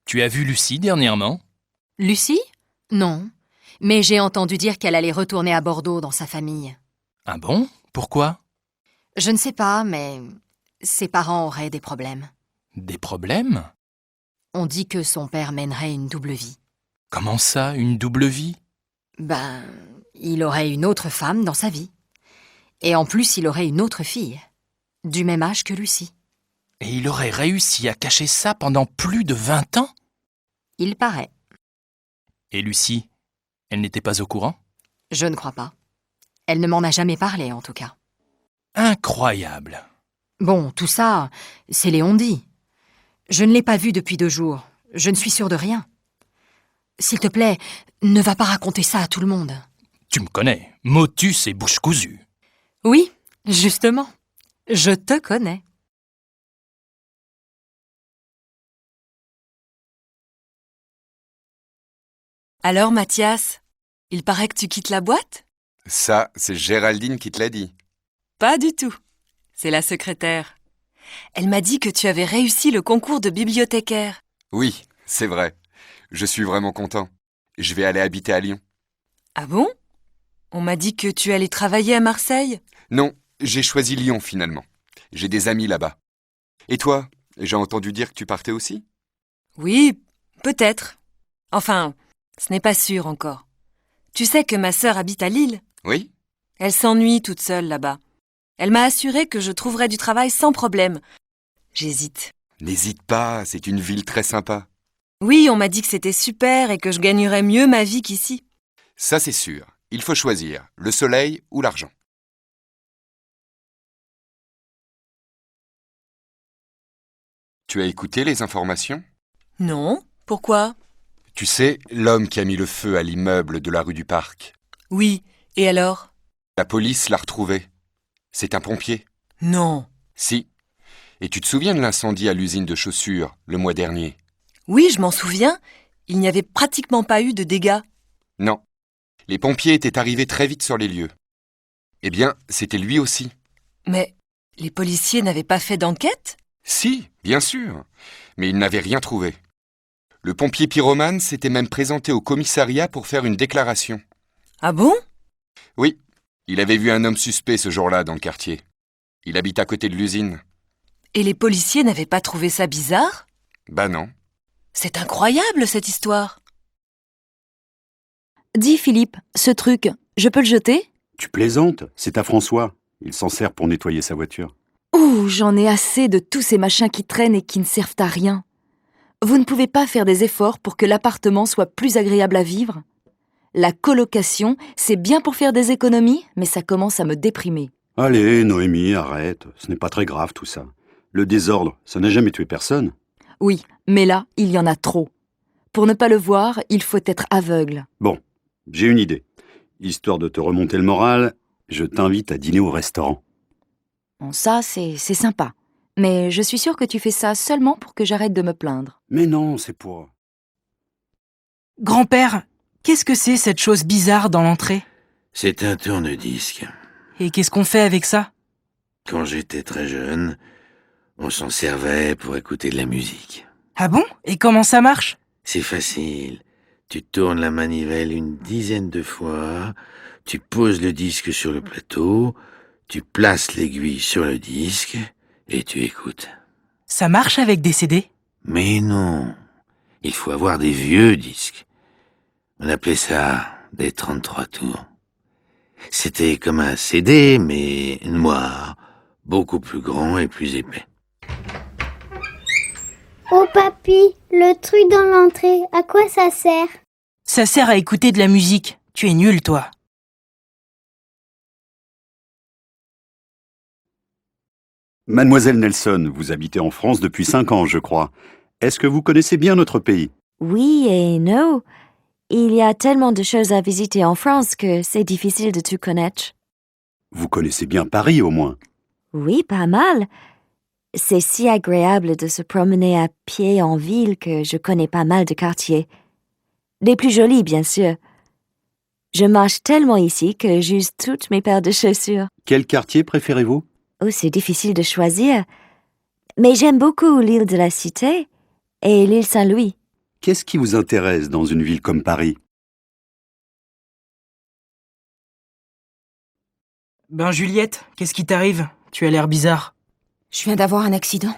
Tu as vu Lucie dernièrement? Lucie? Non. Mais j'ai entendu dire qu'elle allait retourner à Bordeaux dans sa famille. Ah bon? Pourquoi? Je ne sais pas, mais ses parents auraient des problèmes. Des problèmes? On dit que son père mènerait une double vie. Comment ça, une double vie? Il aurait une autre femme dans sa vie. Et en plus, il aurait une autre fille, du même âge que Lucie. Et il aurait réussi à cacher ça pendant plus de 20 ans? Il paraît. Et Lucie, elle n'était pas au courant? Je ne crois pas. Elle ne m'en a jamais parlé, en tout cas. Incroyable! Bon, tout ça, c'est les on-dit. Je ne l'ai pas vue depuis 2 jours. Je ne suis sûre de rien. S'il te plaît, ne va pas raconter ça à tout le monde. Tu me connais, motus et bouche cousue. Oui, justement. Je te connais. Alors, Mathias, il paraît que tu quittes la boîte? Ça, c'est Géraldine qui te l'a dit. Pas du tout. C'est la secrétaire. Elle m'a dit que tu avais réussi le concours de bibliothécaire. Oui, c'est vrai. Je suis vraiment content. Je vais aller habiter à Lyon. Ah bon? On m'a dit que tu allais travailler à Marseille. Non, j'ai choisi Lyon finalement. J'ai des amis là-bas. Et toi, j'ai entendu dire que tu partais aussi? Oui, peut-être. Enfin, ce n'est pas sûr encore. Tu sais que ma sœur habite à Lille. Oui? Elle s'ennuie toute seule là-bas. Elle m'a assuré que je trouverais du travail sans problème. J'hésite. N'hésite pas, c'est une ville très sympa. Oui, on m'a dit que c'était super et que je gagnerais mieux ma vie qu'ici. Ça, c'est sûr. Il faut choisir, le soleil ou l'argent. Tu as écouté les informations? Non? Pourquoi? Tu sais, l'homme qui a mis le feu à l'immeuble de la rue du Parc. Oui, et alors? La police l'a retrouvé. C'est un pompier. Non. Si. Et tu te souviens de l'incendie à l'usine de chaussures, le mois dernier? Oui, je m'en souviens. Il n'y avait pratiquement pas eu de dégâts. Non. Les pompiers étaient arrivés très vite sur les lieux. Eh bien, c'était lui aussi. Mais les policiers n'avaient pas fait d'enquête? Si, bien sûr. Mais ils n'avaient rien trouvé. Le pompier pyromane s'était même présenté au commissariat pour faire une déclaration. Ah bon? Oui, il avait vu un homme suspect ce jour-là dans le quartier. Il habite à côté de l'usine. Et les policiers n'avaient pas trouvé ça bizarre? Bah non. C'est incroyable cette histoire. Dis Philippe, ce truc, je peux le jeter? Tu plaisantes, c'est à François. Il s'en sert pour nettoyer sa voiture. Ouh, j'en ai assez de tous ces machins qui traînent et qui ne servent à rien. Vous ne pouvez pas faire des efforts pour que l'appartement soit plus agréable à vivre? La colocation, c'est bien pour faire des économies, mais ça commence à me déprimer. Allez, Noémie, arrête. Ce n'est pas très grave tout ça. Le désordre, ça n'a jamais tué personne. Oui, mais là, il y en a trop. Pour ne pas le voir, il faut être aveugle. Bon, j'ai une idée. Histoire de te remonter le moral, je t'invite à dîner au restaurant. Bon, ça, c'est sympa. Mais je suis sûre que tu fais ça seulement pour que j'arrête de me plaindre. Mais non, c'est pour... Grand-père, qu'est-ce que c'est cette chose bizarre dans l'entrée? C'est un tourne-disque. Et qu'est-ce qu'on fait avec ça? Quand j'étais très jeune, on s'en servait pour écouter de la musique. Ah bon? Et comment ça marche? C'est facile. Tu tournes la manivelle une dizaine de fois, tu poses le disque sur le plateau, tu places l'aiguille sur le disque et tu écoutes. Ça marche avec des CD? Mais non, il faut avoir des vieux disques. On appelait ça des 33 tours. C'était comme un CD, mais noir, beaucoup plus grand et plus épais. Oh papy, le truc dans l'entrée, à quoi ça sert? Ça sert à écouter de la musique. Tu es nul, toi. Mademoiselle Nelson, vous habitez en France depuis 5 ans, je crois. Est-ce que vous connaissez bien notre pays? Oui et non. Il y a tellement de choses à visiter en France que c'est difficile de tout connaître. Vous connaissez bien Paris, au moins. Oui, pas mal. C'est si agréable de se promener à pied en ville que je connais pas mal de quartiers. Les plus jolis, bien sûr. Je marche tellement ici que j'use toutes mes paires de chaussures. Quel quartier préférez-vous? Oh, c'est difficile de choisir. Mais j'aime beaucoup l'île de la Cité et l'île Saint-Louis. Qu'est-ce qui vous intéresse dans une ville comme Paris? Ben Juliette, qu'est-ce qui t'arrive? Tu as l'air bizarre. Je viens d'avoir un accident.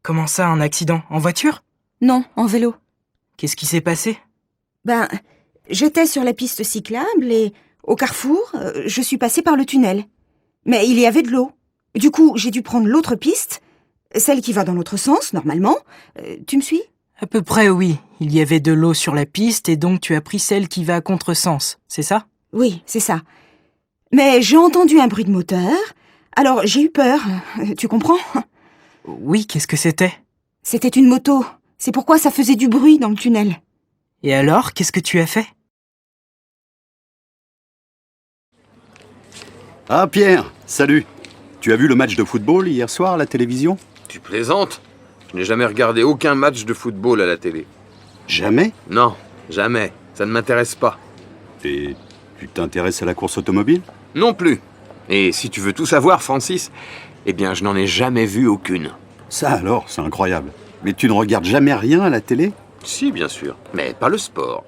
Comment ça, un accident? En voiture? Non, en vélo. Qu'est-ce qui s'est passé? Ben, j'étais sur la piste cyclable et, au carrefour, je suis passée par le tunnel. Mais il y avait de l'eau. Du coup, j'ai dû prendre l'autre piste, celle qui va dans l'autre sens, normalement. Tu me suis? À peu près, oui. Il y avait de l'eau sur la piste et donc tu as pris celle qui va à contresens, c'est ça? Oui, c'est ça. Mais j'ai entendu un bruit de moteur, alors j'ai eu peur. Tu comprends? Oui, qu'est-ce que c'était? C'était une moto. C'est pourquoi ça faisait du bruit dans le tunnel. Et alors, qu'est-ce que tu as fait? Ah Pierre, salut. Tu as vu le match de football hier soir à la télévision? Tu plaisantes? Je n'ai jamais regardé aucun match de football à la télé. Jamais? Non, jamais. Ça ne m'intéresse pas. Et tu t'intéresses à la course automobile? Non plus. Et si tu veux tout savoir, Francis, eh bien, je n'en ai jamais vu aucune. Ça alors, c'est incroyable. Mais tu ne regardes jamais rien à la télé? Si, bien sûr, mais pas le sport.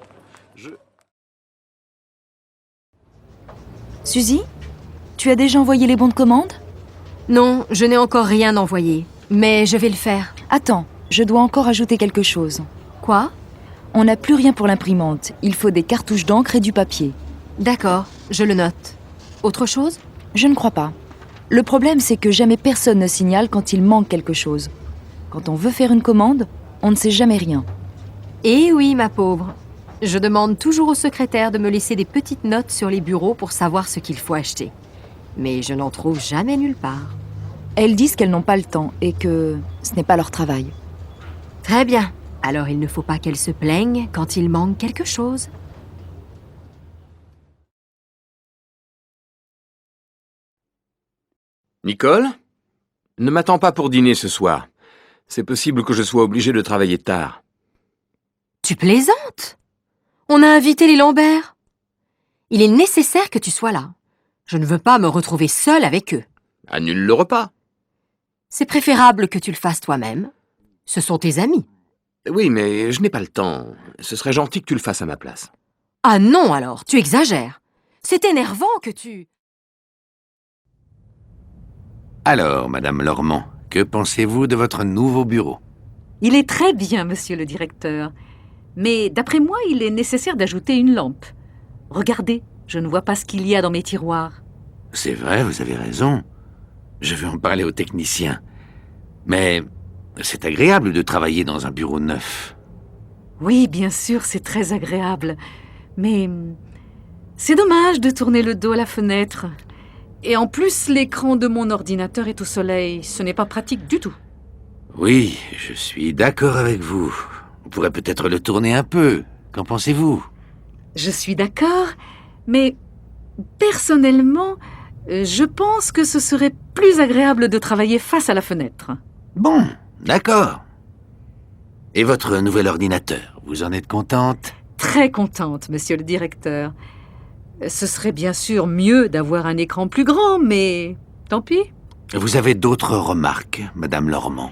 Suzy, tu as déjà envoyé les bons de commande? Non, je n'ai encore rien envoyé, mais je vais le faire. Attends, je dois encore ajouter quelque chose. Quoi? On n'a plus rien pour l'imprimante. Il faut des cartouches d'encre et du papier. D'accord, je le note. Autre chose? Je ne crois pas. Le problème, c'est que jamais personne ne signale quand il manque quelque chose. Quand on veut faire une commande, on ne sait jamais rien. Eh oui, ma pauvre. Je demande toujours au secrétaire de me laisser des petites notes sur les bureaux pour savoir ce qu'il faut acheter. Mais je n'en trouve jamais nulle part. Elles disent qu'elles n'ont pas le temps et que ce n'est pas leur travail. Très bien. Alors il ne faut pas qu'elles se plaignent quand il manque quelque chose. Nicole? Ne m'attends pas pour dîner ce soir. C'est possible que je sois obligé de travailler tard. Tu plaisantes? On a invité les Lambert. Il est nécessaire que tu sois là. Je ne veux pas me retrouver seule avec eux. Annule le repas. C'est préférable que tu le fasses toi-même. Ce sont tes amis. Oui, mais je n'ai pas le temps. Ce serait gentil que tu le fasses à ma place. Ah non alors, tu exagères. C'est énervant que tu... Alors, Madame Lormand, que pensez-vous de votre nouveau bureau? Il est très bien, monsieur le directeur. Mais d'après moi, il est nécessaire d'ajouter une lampe. Regardez, je ne vois pas ce qu'il y a dans mes tiroirs. C'est vrai, vous avez raison. Je vais en parler aux techniciens. Mais c'est agréable de travailler dans un bureau neuf. Oui, bien sûr, c'est très agréable. Mais c'est dommage de tourner le dos à la fenêtre. Et en plus, l'écran de mon ordinateur est au soleil. Ce n'est pas pratique du tout. Oui, je suis d'accord avec vous. On pourrait peut-être le tourner un peu. Qu'en pensez-vous? Je suis d'accord, mais personnellement, je pense que ce serait plus agréable de travailler face à la fenêtre. Bon, d'accord. Et votre nouvel ordinateur, vous en êtes contente? Très contente, monsieur le directeur. Ce serait bien sûr mieux d'avoir un écran plus grand, mais tant pis. Vous avez d'autres remarques, Madame Lormand?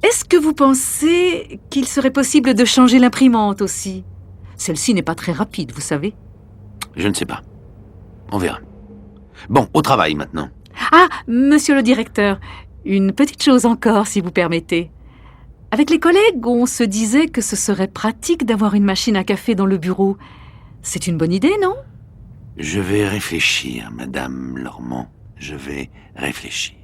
Est-ce que vous pensez qu'il serait possible de changer l'imprimante aussi? Celle-ci n'est pas très rapide, vous savez. Je ne sais pas. On verra. Bon, au travail maintenant. Ah, monsieur le directeur, une petite chose encore, si vous permettez. Avec les collègues, on se disait que ce serait pratique d'avoir une machine à café dans le bureau. C'est une bonne idée, non? Je vais réfléchir, Madame Lormand. Je vais réfléchir.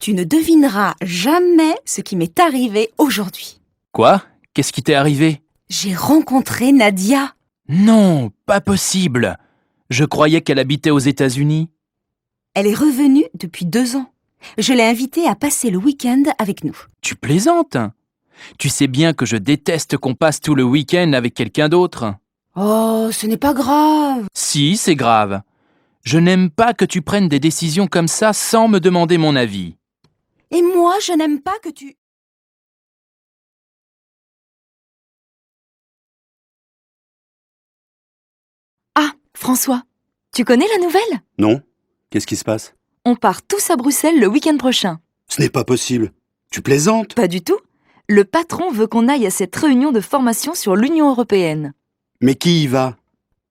Tu ne devineras jamais ce qui m'est arrivé aujourd'hui. Quoi? Qu'est-ce qui t'est arrivé? J'ai rencontré Nadia. Non, pas possible. Je croyais qu'elle habitait aux États-Unis. Elle est revenue depuis 2 ans. Je l'ai invitée à passer le week-end avec nous. Tu plaisantes? Tu sais bien que je déteste qu'on passe tout le week-end avec quelqu'un d'autre. Oh, ce n'est pas grave. Si, c'est grave. Je n'aime pas que tu prennes des décisions comme ça sans me demander mon avis. Et moi, je n'aime pas que tu... Ah, François, tu connais la nouvelle? Non? Qu'est-ce qui se passe? On part tous à Bruxelles le week-end prochain. Ce n'est pas possible. Tu plaisantes? Pas du tout. Le patron veut qu'on aille à cette réunion de formation sur l'Union européenne. Mais qui y va?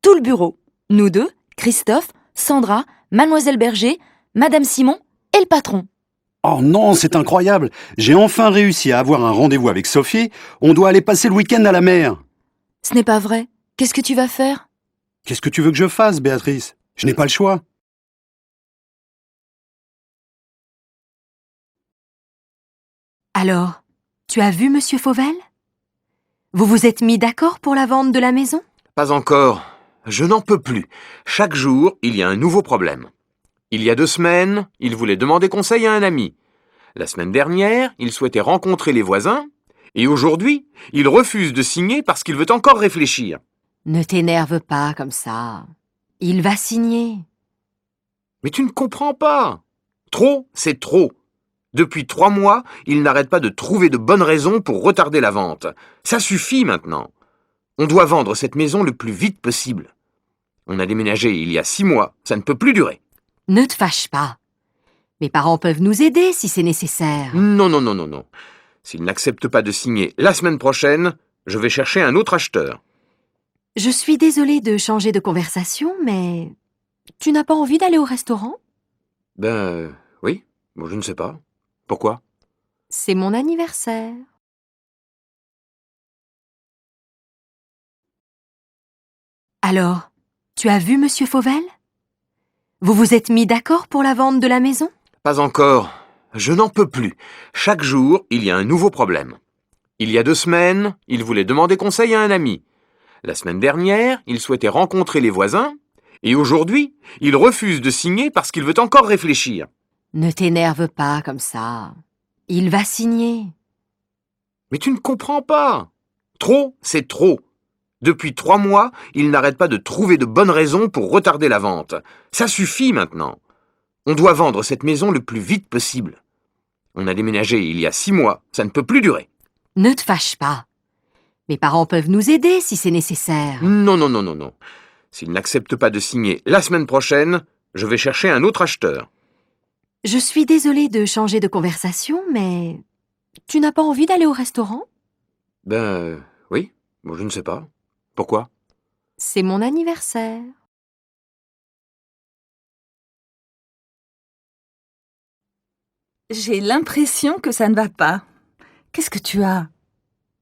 Tout le bureau. Nous deux, Christophe, Sandra, Mademoiselle Berger, Madame Simon et le patron. Oh non, c'est incroyable. J'ai enfin réussi à avoir un rendez-vous avec Sophie. On doit aller passer le week-end à la mer. Ce n'est pas vrai. Qu'est-ce que tu vas faire? Qu'est-ce que tu veux que je fasse, Béatrice? Je n'ai pas le choix. Alors, tu as vu Monsieur Fauvel? Vous vous êtes mis d'accord pour la vente de la maison? Pas encore. Je n'en peux plus. Chaque jour, il y a un nouveau problème. Il y a 2 semaines, il voulait demander conseil à un ami. La semaine dernière, il souhaitait rencontrer les voisins. Et aujourd'hui, il refuse de signer parce qu'il veut encore réfléchir. Ne t'énerve pas comme ça. Il va signer. Mais tu ne comprends pas. Trop, c'est trop. Depuis 3 mois, il n'arrête pas de trouver de bonnes raisons pour retarder la vente. Ça suffit maintenant. On doit vendre cette maison le plus vite possible. On a déménagé il y a 6 mois, ça ne peut plus durer. Ne te fâche pas. Mes parents peuvent nous aider si c'est nécessaire. Non, non, non, non, non. S'il n'accepte pas de signer la semaine prochaine, je vais chercher un autre acheteur. Je suis désolée de changer de conversation, mais tu n'as pas envie d'aller au restaurant? Oui, bon, je ne sais pas. Pourquoi? C'est mon anniversaire. Alors, tu as vu Monsieur Fauvel? Vous vous êtes mis d'accord pour la vente de la maison? Pas encore. Je n'en peux plus. Chaque jour, il y a un nouveau problème. Il y a 2 semaines, il voulait demander conseil à un ami. La semaine dernière, il souhaitait rencontrer les voisins. Et aujourd'hui, il refuse de signer parce qu'il veut encore réfléchir. Ne t'énerve pas comme ça. Il va signer. Mais tu ne comprends pas. Trop, c'est trop. Depuis 3 mois, il n'arrête pas de trouver de bonnes raisons pour retarder la vente. Ça suffit maintenant. On doit vendre cette maison le plus vite possible. On a déménagé il y a 6 mois, ça ne peut plus durer. Ne te fâche pas. Mes parents peuvent nous aider si c'est nécessaire. Non, non, non, non, non. S'il n'accepte pas de signer la semaine prochaine, je vais chercher un autre acheteur. Je suis désolée de changer de conversation, mais tu n'as pas envie d'aller au restaurant? Oui, bon, je ne sais pas. Pourquoi? C'est mon anniversaire. J'ai l'impression que ça ne va pas. Qu'est-ce que tu as?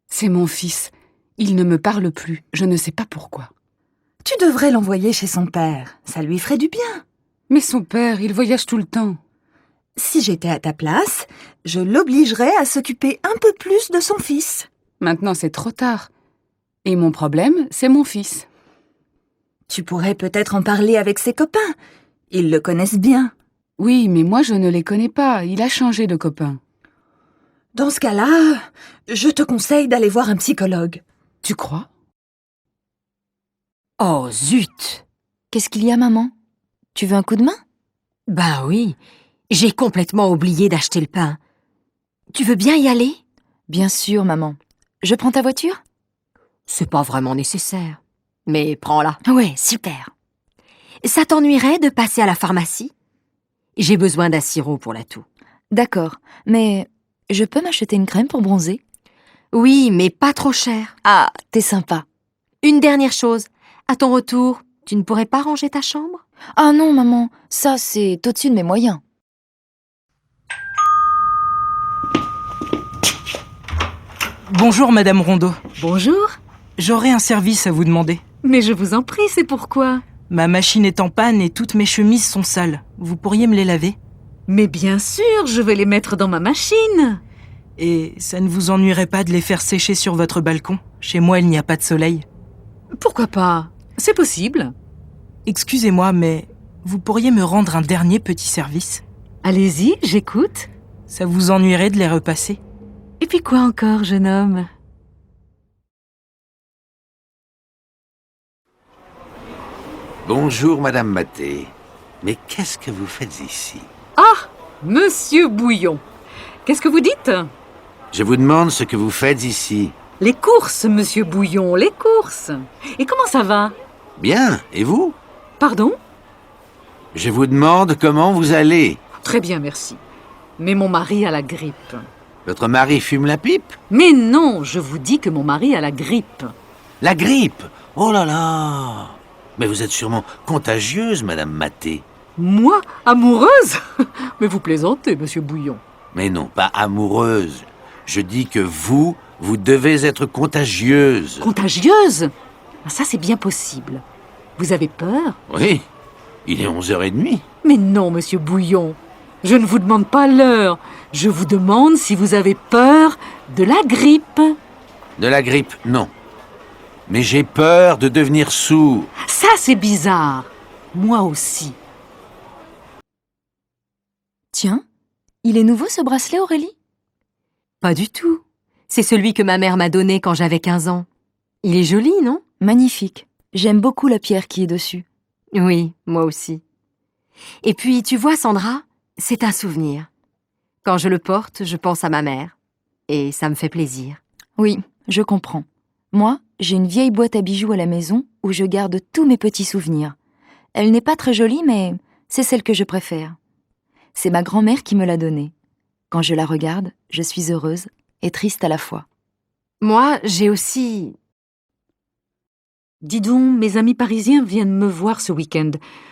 C'est mon fils. Il ne me parle plus. Je ne sais pas pourquoi. Tu devrais l'envoyer chez son père. Ça lui ferait du bien. Mais son père, il voyage tout le temps. Si j'étais à ta place, je l'obligerais à s'occuper un peu plus de son fils. Maintenant, c'est trop tard. Et mon problème, c'est mon fils. Tu pourrais peut-être en parler avec ses copains. Ils le connaissent bien. Oui, mais moi, je ne les connais pas. Il a changé de copain. Dans ce cas-là, je te conseille d'aller voir un psychologue. Tu crois? Oh, zut! Qu'est-ce qu'il y a, maman? Tu veux un coup de main? Ben oui, j'ai complètement oublié d'acheter le pain. Tu veux bien y aller? Bien sûr, maman. Je prends ta voiture? C'est pas vraiment nécessaire. Mais prends-la. Ouais, super. Ça t'ennuierait de passer à la pharmacie? J'ai besoin d'un sirop pour la toux. D'accord, mais je peux m'acheter une crème pour bronzer? Oui, mais pas trop cher. Ah, t'es sympa. Une dernière chose. À ton retour, tu ne pourrais pas ranger ta chambre? Ah non, maman, ça c'est au-dessus de mes moyens. Bonjour, Madame Rondeau. Bonjour. J'aurais un service à vous demander. Mais je vous en prie, c'est pourquoi? Ma machine est en panne et toutes mes chemises sont sales. Vous pourriez me les laver? Mais bien sûr, je vais les mettre dans ma machine. Et ça ne vous ennuierait pas de les faire sécher sur votre balcon? Chez moi, il n'y a pas de soleil. Pourquoi pas? C'est possible. Excusez-moi, mais vous pourriez me rendre un dernier petit service? Allez-y, j'écoute. Ça vous ennuierait de les repasser? Et puis quoi encore, jeune homme? Bonjour, Madame Maté. Mais qu'est-ce que vous faites ici? Ah, Monsieur Bouillon. Qu'est-ce que vous dites? Je vous demande ce que vous faites ici. Les courses, Monsieur Bouillon, les courses. Et comment ça va? Bien, et vous? Pardon? Je vous demande comment vous allez. Très bien, merci. Mais mon mari a la grippe. Votre mari fume la pipe? Mais non, je vous dis que mon mari a la grippe. La grippe? Oh là là! Mais vous êtes sûrement contagieuse, Madame Maté. Moi, amoureuse? Mais vous plaisantez, monsieur Bouillon. Mais non, pas amoureuse. Je dis que vous devez être contagieuse. Contagieuse? Ça, c'est bien possible. Vous avez peur? Oui, il est 11h30. Mais non, monsieur Bouillon. Je ne vous demande pas l'heure. Je vous demande si vous avez peur de la grippe. De la grippe, non. Mais j'ai peur de devenir sourd. Ça, c'est bizarre. Moi aussi. Tiens, il est nouveau ce bracelet, Aurélie? Pas du tout. C'est celui que ma mère m'a donné quand j'avais 15 ans. Il est joli, non? Magnifique. J'aime beaucoup la pierre qui est dessus. Oui, moi aussi. Et puis, tu vois, Sandra, c'est un souvenir. Quand je le porte, je pense à ma mère. Et ça me fait plaisir. Oui, je comprends. Moi, j'ai une vieille boîte à bijoux à la maison où je garde tous mes petits souvenirs. Elle n'est pas très jolie, mais c'est celle que je préfère. C'est ma grand-mère qui me l'a donnée. Quand je la regarde, je suis heureuse et triste à la fois. Moi, j'ai aussi... Dis donc, mes amis parisiens viennent me voir ce week-end.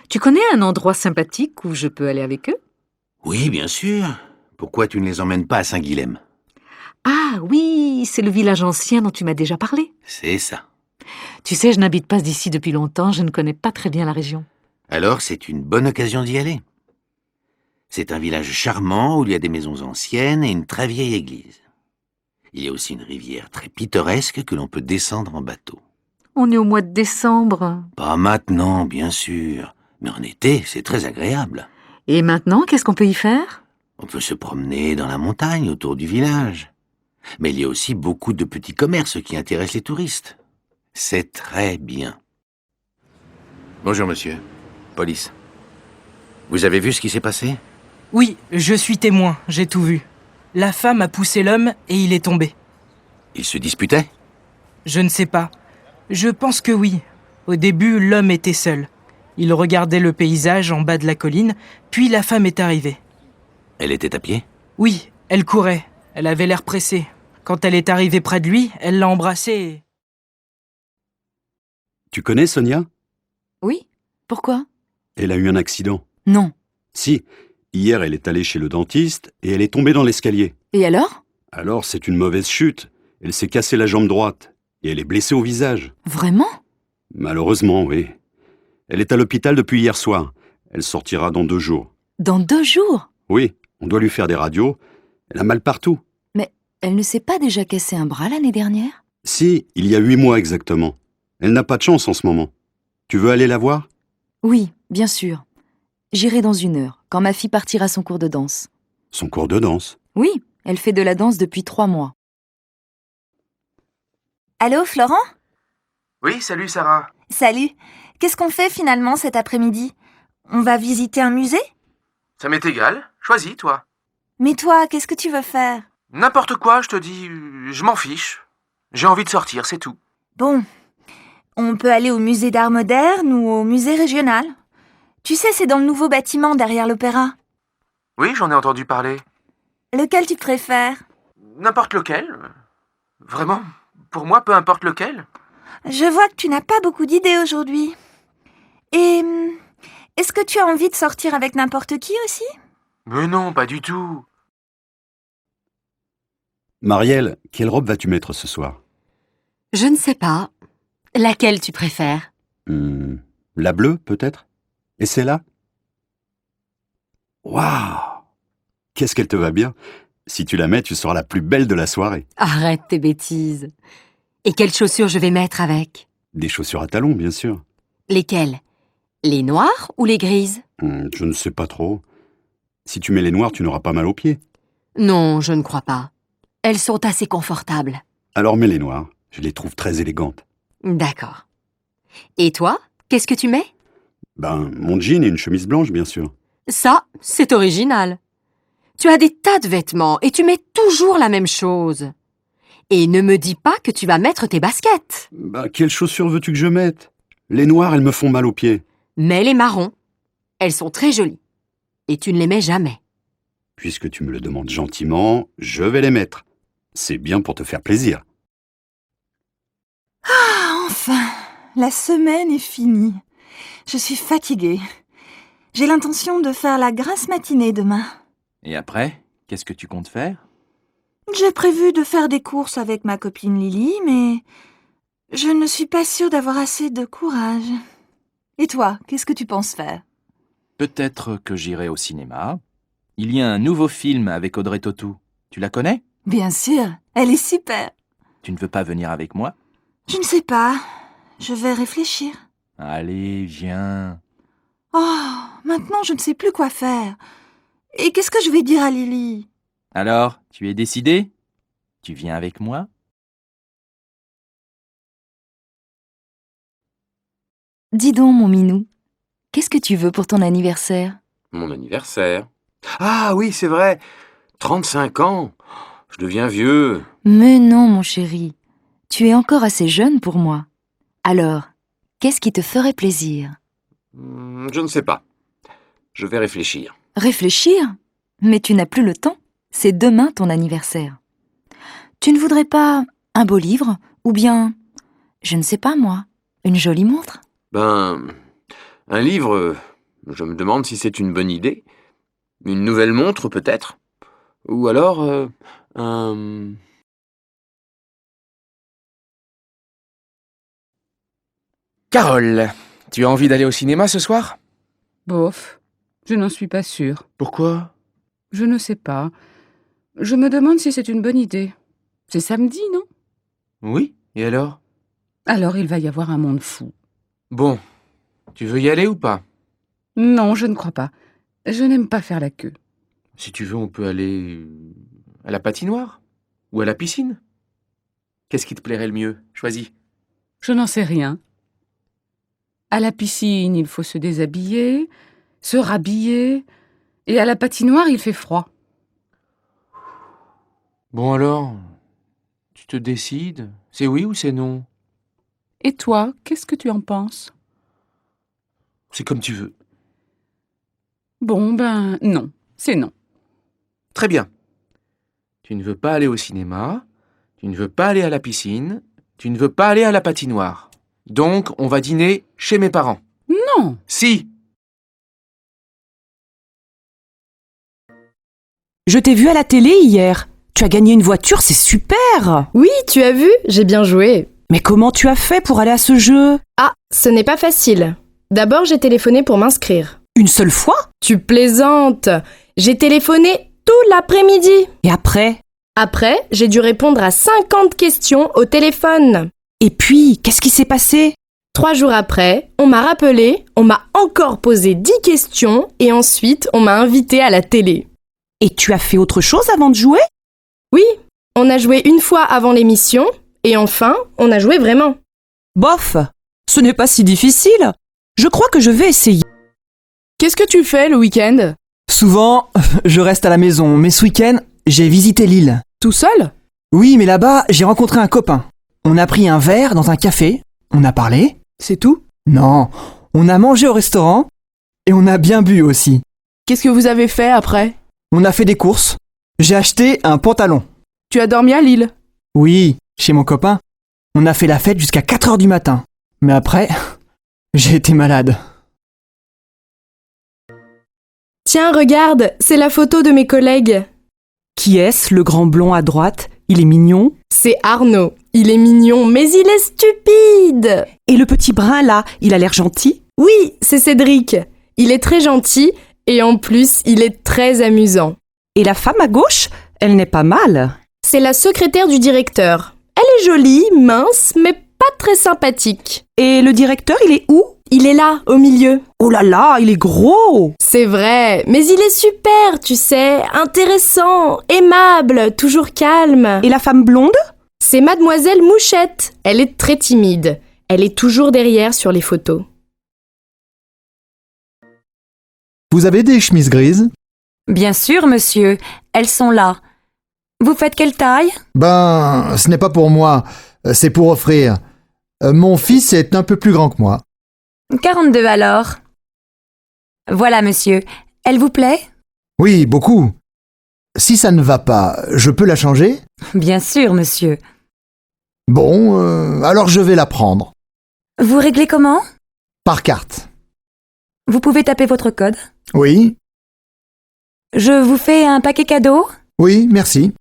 Tu connais un endroit sympathique où je peux aller avec eux? Oui, bien sûr. Pourquoi tu ne les emmènes pas à Saint-Guilhem? Ah oui, c'est le village ancien dont tu m'as déjà parlé. C'est ça. Tu sais, je n'habite pas d'ici depuis longtemps, je ne connais pas très bien la région. Alors, c'est une bonne occasion d'y aller. C'est un village charmant où il y a des maisons anciennes et une très vieille église. Il y a aussi une rivière très pittoresque que l'on peut descendre en bateau. On est au mois de décembre. Pas maintenant, bien sûr, mais en été, c'est très agréable. Et maintenant, qu'est-ce qu'on peut y faire? On peut se promener dans la montagne autour du village. Mais il y a aussi beaucoup de petits commerces qui intéressent les touristes. C'est très bien. Bonjour, monsieur. Police. Vous avez vu ce qui s'est passé? Oui, je suis témoin, j'ai tout vu. La femme a poussé l'homme et il est tombé. Ils se disputaient? Je ne sais pas. Je pense que oui. Au début, l'homme était seul. Il regardait le paysage en bas de la colline, puis la femme est arrivée. Elle était à pied? Oui, elle courait. Elle avait l'air pressée. Quand elle est arrivée près de lui, elle l'a embrassé et... Tu connais Sonia? Oui, pourquoi? Elle a eu un accident. Non. Si, hier elle est allée chez le dentiste et elle est tombée dans l'escalier. Et alors? Alors c'est une mauvaise chute. Elle s'est cassée la jambe droite et elle est blessée au visage. Vraiment? Malheureusement, oui. Elle est à l'hôpital depuis hier soir. Elle sortira dans 2 jours. Dans 2 jours? Oui, on doit lui faire des radios. Elle a mal partout. Mais elle ne s'est pas déjà cassé un bras l'année dernière? Si, il y a 8 mois exactement. Elle n'a pas de chance en ce moment. Tu veux aller la voir? Oui, bien sûr. J'irai dans 1 heure, quand ma fille partira son cours de danse. Son cours de danse? Oui, elle fait de la danse depuis 3 mois. Allô, Florent? Oui, salut Sarah. Salut. Qu'est-ce qu'on fait finalement cet après-midi? On va visiter un musée? Ça m'est égal. Choisis, toi. Mais toi, qu'est-ce que tu veux faire? N'importe quoi, je te dis. Je m'en fiche. J'ai envie de sortir, c'est tout. Bon. On peut aller au musée d'art moderne ou au musée régional. Tu sais, c'est dans le nouveau bâtiment derrière l'opéra. Oui, j'en ai entendu parler. Lequel tu préfères? N'importe lequel. Vraiment, pour moi, peu importe lequel. Je vois que tu n'as pas beaucoup d'idées aujourd'hui. Et est-ce que tu as envie de sortir avec n'importe qui aussi? Mais non, pas du tout. Marielle, quelle robe vas-tu mettre ce soir? Je ne sais pas. Laquelle tu préfères? La bleue, peut-être? Et celle-là? Waouh! Qu'est-ce qu'elle te va bien! Si tu la mets, tu seras la plus belle de la soirée. Arrête tes bêtises. Et quelles chaussures je vais mettre avec? Des chaussures à talons, bien sûr. Lesquelles? Les noires ou les grises? Je ne sais pas trop. Si tu mets les noires, tu n'auras pas mal aux pieds. Non, je ne crois pas. Elles sont assez confortables. Alors mets les noires. Je les trouve très élégantes. D'accord. Et toi, qu'est-ce que tu mets? Mon jean et une chemise blanche, bien sûr. Ça, c'est original. Tu as des tas de vêtements et tu mets toujours la même chose. Et ne me dis pas que tu vas mettre tes baskets. Quelles chaussures veux-tu que je mette? Les noires, elles me font mal aux pieds. Mets les marrons. Elles sont très jolies. Et tu ne les mets jamais. Puisque tu me le demandes gentiment, je vais les mettre. C'est bien pour te faire plaisir. Ah, enfin, la semaine est finie. Je suis fatiguée. J'ai l'intention de faire la grasse matinée demain. Et après, qu'est-ce que tu comptes faire? J'ai prévu de faire des courses avec ma copine Lily, mais je ne suis pas sûre d'avoir assez de courage. Et toi, qu'est-ce que tu penses faire? Peut-être que j'irai au cinéma. Il y a un nouveau film avec Audrey Tautou. Tu la connais? Bien sûr, elle est super. Tu ne veux pas venir avec moi? Je ne sais pas. Je vais réfléchir. Allez, viens. Oh, maintenant je ne sais plus quoi faire. Et qu'est-ce que je vais dire à Lily? Alors, tu es décidé? Tu viens avec moi? Dis donc, mon minou, qu'est-ce que tu veux pour ton anniversaire? Mon anniversaire. Ah oui, c'est vrai. 35 ans. Je deviens vieux. Mais non, mon chéri, tu es encore assez jeune pour moi. Alors, qu'est-ce qui te ferait plaisir? Je ne sais pas. Je vais réfléchir. Réfléchir? Mais tu n'as plus le temps. C'est demain ton anniversaire. Tu ne voudrais pas un beau livre? Ou bien, je ne sais pas moi, une jolie montre? Un livre, je me demande si c'est une bonne idée. Une nouvelle montre, peut-être. Ou alors, un... Carole, tu as envie d'aller au cinéma ce soir? Bof, je n'en suis pas sûre. Pourquoi? Je ne sais pas. Je me demande si c'est une bonne idée. C'est samedi, non? Oui, et alors? Alors il va y avoir un monde fou. Bon, tu veux y aller ou pas? Non, je ne crois pas. Je n'aime pas faire la queue. Si tu veux, on peut aller à la patinoire ou à la piscine. Qu'est-ce qui te plairait le mieux? Choisis. Je n'en sais rien. À la piscine, il faut se déshabiller, se rhabiller, et à la patinoire, il fait froid. Bon alors, tu te décides? C'est oui ou c'est non? Et toi, qu'est-ce que tu en penses? C'est comme tu veux. Bon, non, c'est non. Très bien. Tu ne veux pas aller au cinéma, tu ne veux pas aller à la piscine, tu ne veux pas aller à la patinoire. Donc, on va dîner chez mes parents. Non. Si. Je t'ai vu à la télé hier. Tu as gagné une voiture, c'est super! Oui, tu as vu, j'ai bien joué. Mais comment tu as fait pour aller à ce jeu? Ah, ce n'est pas facile. D'abord, j'ai téléphoné pour m'inscrire. Une seule fois? Tu plaisantes! J'ai téléphoné tout l'après-midi. Et après? Après, j'ai dû répondre à 50 questions au téléphone. Et puis, qu'est-ce qui s'est passé? 3 jours après, on m'a rappelé, on m'a encore posé 10 questions et ensuite, on m'a invité à la télé. Et tu as fait autre chose avant de jouer? Oui, on a joué une fois avant l'émission et enfin, on a joué vraiment. Bof, ce n'est pas si difficile. Je crois que je vais essayer. Qu'est-ce que tu fais le week-end? Souvent, je reste à la maison, mais ce week-end, j'ai visité l'île. Tout seul? Oui, mais là-bas, j'ai rencontré un copain. On a pris un verre dans un café, on a parlé. C'est tout? Non, on a mangé au restaurant et on a bien bu aussi. Qu'est-ce que vous avez fait après? On a fait des courses. J'ai acheté un pantalon. Tu as dormi à Lille? Oui, chez mon copain. On a fait la fête jusqu'à 4h du matin. Mais après, j'ai été malade. Tiens, regarde, c'est la photo de mes collègues. Qui est-ce, le grand blond à droite? Il est mignon. C'est Arnaud. Il est mignon, mais il est stupide. Et le petit brun là, il a l'air gentil? Oui, c'est Cédric. Il est très gentil et en plus, il est très amusant. Et la femme à gauche, elle n'est pas mal. C'est la secrétaire du directeur. Elle est jolie, mince, mais pas très sympathique. Et le directeur, il est où? Il est là, au milieu. Oh là là, il est gros! C'est vrai, mais il est super, tu sais, intéressant, aimable, toujours calme. Et la femme blonde? C'est Mademoiselle Mouchette. Elle est très timide. Elle est toujours derrière sur les photos. Vous avez des chemises grises? Bien sûr, monsieur. Elles sont là. Vous faites quelle taille? Ce n'est pas pour moi. C'est pour offrir. Mon fils est un peu plus grand que moi. 42 alors. Voilà, monsieur. Elle vous plaît? Oui, beaucoup. Si ça ne va pas, je peux la changer? Bien sûr, monsieur. Bon, alors je vais la prendre. Vous réglez comment? Par carte. Vous pouvez taper votre code? Oui? Je vous fais un paquet cadeau? Oui, merci.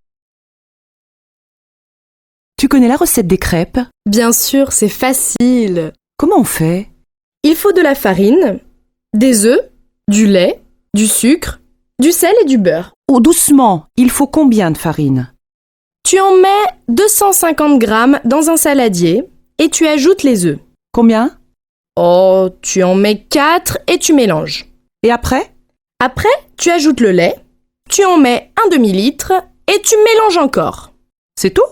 Tu connais la recette des crêpes? Bien sûr, c'est facile. Comment on fait? Il faut de la farine, des œufs, du lait, du sucre, du sel et du beurre. Oh, doucement, il faut combien de farine? Tu en mets 250 grammes dans un saladier et tu ajoutes les œufs. Combien? Oh, tu en mets 4 et tu mélanges. Et après? Après, tu ajoutes le lait, tu en mets un demi-litre et tu mélanges encore. C'est tout?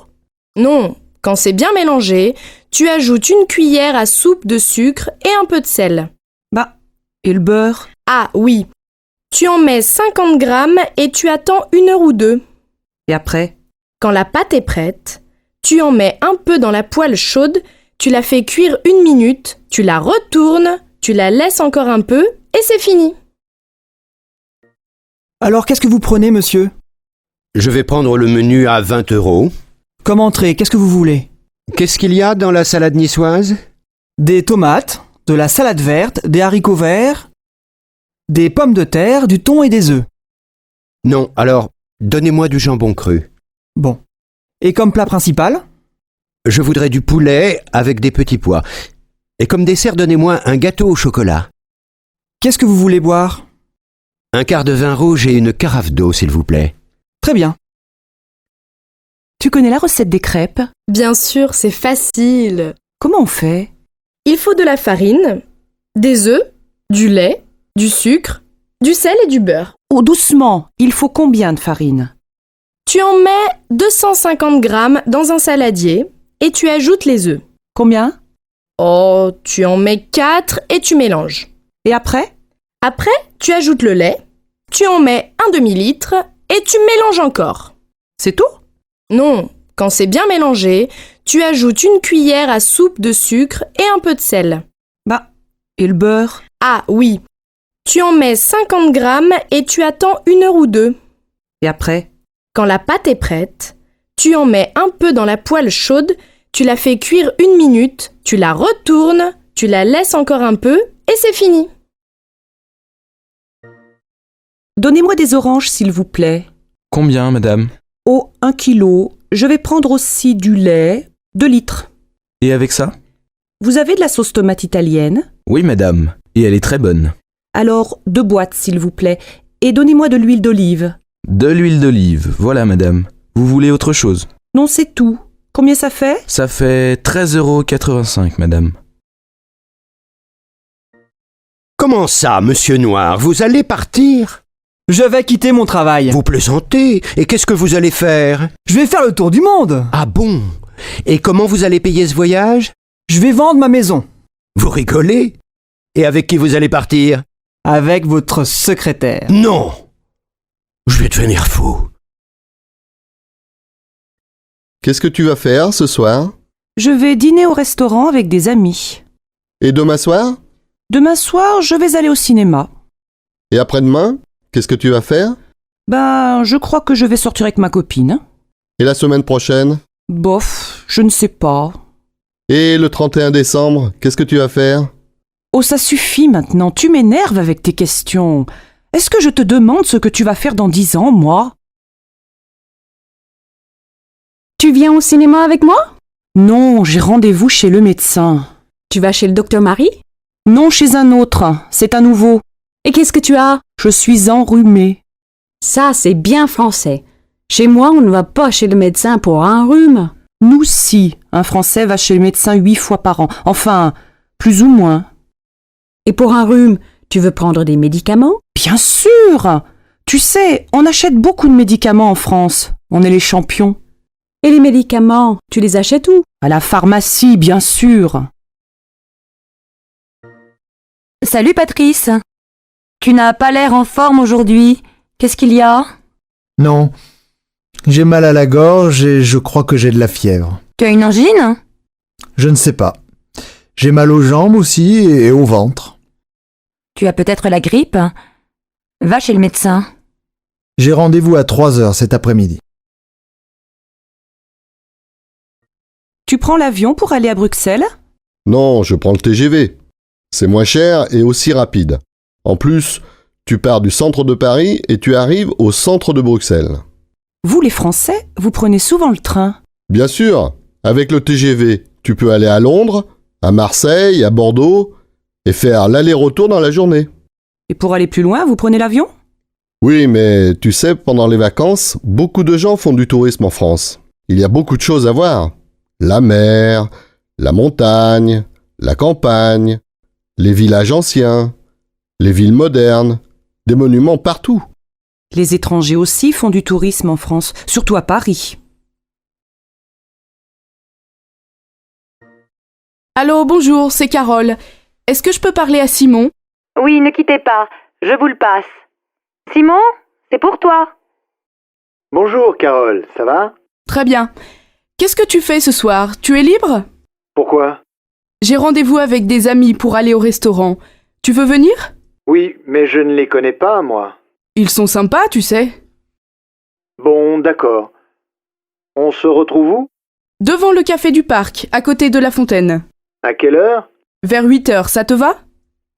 Non, quand c'est bien mélangé, tu ajoutes une cuillère à soupe de sucre et un peu de sel. Bah, et le beurre? Ah oui, tu en mets 50 grammes et tu attends 1 heure ou 2. Et après? Quand la pâte est prête, tu en mets un peu dans la poêle chaude, tu la fais cuire 1 minute, tu la retournes, tu la laisses encore un peu et c'est fini. Alors qu'est-ce que vous prenez, monsieur? Je vais prendre le menu à 20 €. Comme entrée, qu'est-ce que vous voulez? Qu'est-ce qu'il y a dans la salade niçoise? Des tomates, de la salade verte, des haricots verts, des pommes de terre, du thon et des œufs. Non, alors, donnez-moi du jambon cru. Bon. Et comme plat principal? Je voudrais du poulet avec des petits pois. Et comme dessert, donnez-moi un gâteau au chocolat. Qu'est-ce que vous voulez boire? Un quart de vin rouge et une carafe d'eau, s'il vous plaît. Très bien. Tu connais la recette des crêpes? Bien sûr, c'est facile. Comment on fait? Il faut de la farine, des œufs, du lait, du sucre, du sel et du beurre. Oh, doucement, il faut combien de farine? Tu en mets 250 grammes dans un saladier et tu ajoutes les œufs. Combien? Oh, tu en mets 4 et tu mélanges. Et après? Après, tu ajoutes le lait, tu en mets un demi-litre et tu mélanges encore. C'est tout? Non, quand c'est bien mélangé, tu ajoutes une cuillère à soupe de sucre et un peu de sel. Bah, et le beurre? Ah oui, tu en mets 50 grammes et tu attends 1 heure ou 2. Et après? Quand la pâte est prête, tu en mets un peu dans la poêle chaude, tu la fais cuire 1 minute, tu la retournes, tu la laisses encore un peu et c'est fini. Donnez-moi des oranges, s'il vous plaît. Combien, madame? Oh, 1 kilo. Je vais prendre aussi du lait, 2 litres. Et avec ça? Vous avez de la sauce tomate italienne? Oui, madame. Et elle est très bonne. Alors, 2 boîtes, s'il vous plaît. Et donnez-moi de l'huile d'olive. De l'huile d'olive, voilà, madame. Vous voulez autre chose? Non, c'est tout. Combien ça fait? Ça fait 13,85 €, madame. Comment ça, monsieur Noir? Vous allez partir? Je vais quitter mon travail. Vous plaisantez? Et qu'est-ce que vous allez faire? Je vais faire le tour du monde. Ah bon? Et comment vous allez payer ce voyage? Je vais vendre ma maison. Vous rigolez? Et avec qui vous allez partir? Avec votre secrétaire. Non! Je vais devenir fou. Qu'est-ce que tu vas faire ce soir? Je vais dîner au restaurant avec des amis. Et demain soir? Demain soir, je vais aller au cinéma. Et après-demain? Qu'est-ce que tu vas faire? Ben, je crois que je vais sortir avec ma copine. Et la semaine prochaine? Bof, je ne sais pas. Et le 31 décembre, qu'est-ce que tu vas faire? Oh, ça suffit maintenant, tu m'énerves avec tes questions. Est-ce que je te demande ce que tu vas faire dans 10 ans, moi? Tu viens au cinéma avec moi? Non, j'ai rendez-vous chez le médecin. Tu vas chez le docteur Marie? Non, chez un autre. C'est un nouveau. Et qu'est-ce que tu as? Je suis enrhumée. Ça, c'est bien français. Chez moi, on ne va pas chez le médecin pour un rhume. Nous, si. Un Français va chez le médecin 8 fois par an. Enfin, plus ou moins. Et pour un rhume, tu veux prendre des médicaments? Bien sûr! Tu sais, on achète beaucoup de médicaments en France. On est les champions. Et les médicaments, tu les achètes où? À la pharmacie, bien sûr. Salut Patrice. Tu n'as pas l'air en forme aujourd'hui. Qu'est-ce qu'il y a? Non. J'ai mal à la gorge et je crois que j'ai de la fièvre. Tu as une angine? Je ne sais pas. J'ai mal aux jambes aussi et au ventre. Tu as peut-être la grippe. Va chez le médecin. J'ai rendez-vous à 3h cet après-midi. Tu prends l'avion pour aller à Bruxelles? Non, je prends le TGV. C'est moins cher et aussi rapide. En plus, tu pars du centre de Paris et tu arrives au centre de Bruxelles. Vous, les Français, vous prenez souvent le train. Bien sûr, avec le TGV, tu peux aller à Londres, à Marseille, à Bordeaux et faire l'aller-retour dans la journée. Et pour aller plus loin, vous prenez l'avion? Oui, mais tu sais, pendant les vacances, beaucoup de gens font du tourisme en France. Il y a beaucoup de choses à voir. La mer, la montagne, la campagne, les villages anciens, les villes modernes, des monuments partout. Les étrangers aussi font du tourisme en France, surtout à Paris. Allô, bonjour, c'est Carole. Est-ce que je peux parler à Simon? Oui, ne quittez pas, je vous le passe. Simon, c'est pour toi. Bonjour Carole, ça va? Très bien. Qu'est-ce que tu fais ce soir? Tu es libre? Pourquoi? J'ai rendez-vous avec des amis pour aller au restaurant. Tu veux venir? Oui, mais je ne les connais pas, moi. Ils sont sympas, tu sais. Bon, d'accord. On se retrouve où? Devant le café du parc, à côté de la fontaine. À quelle heure? Vers 8h, ça te va?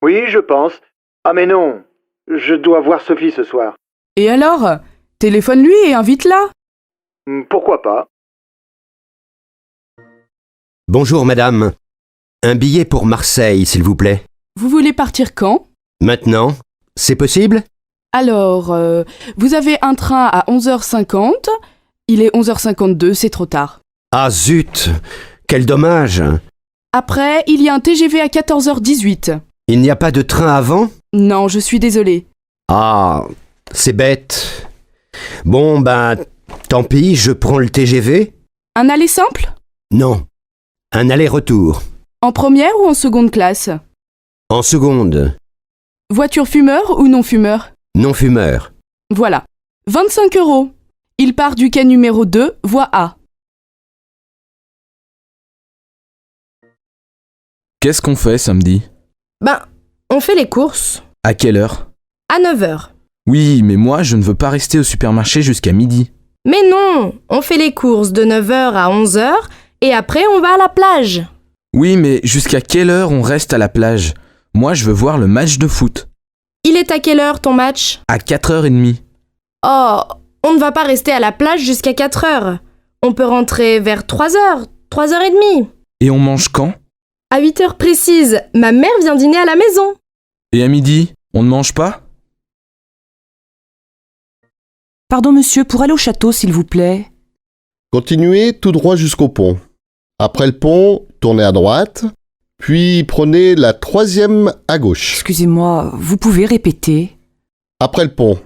Oui, je pense. Ah mais non, je dois voir Sophie ce soir. Et alors? Téléphone-lui et invite-la. Pourquoi pas? Bonjour madame. Un billet pour Marseille, s'il vous plaît. Vous voulez partir quand? Maintenant? C'est possible? Alors, vous avez un train à 11h50. Il est 11h52, c'est trop tard. Ah zut! Quel dommage! Après, il y a un TGV à 14h18. Il n'y a pas de train avant? Non, je suis désolée. Ah, c'est bête. Bon, ben, tant pis, je prends le TGV. Un aller simple? Non, un aller-retour. En première ou en seconde classe? En seconde. Voiture fumeur ou non fumeur? Non fumeur. Voilà. 25 €. Il part du quai numéro 2, voie A. Qu'est-ce qu'on fait samedi? On fait les courses. À quelle heure? À 9h. Oui, mais moi, je ne veux pas rester au supermarché jusqu'à midi. Mais non, on fait les courses de 9h à 11h et après on va à la plage. Oui, mais jusqu'à quelle heure on reste à la plage? Moi, je veux voir le match de foot. Il est à quelle heure ton match? À 4h30. Oh, on ne va pas rester à la plage jusqu'à 4h. On peut rentrer vers 3h, 3h30. Et on mange quand? À 8h précises, ma mère vient dîner à la maison. Et à midi, on ne mange pas? Pardon monsieur, pour aller au château, s'il vous plaît. Continuez tout droit jusqu'au pont. Après le pont, tournez à droite, puis prenez la 3e à gauche. Excusez-moi, vous pouvez répéter? Après le pont,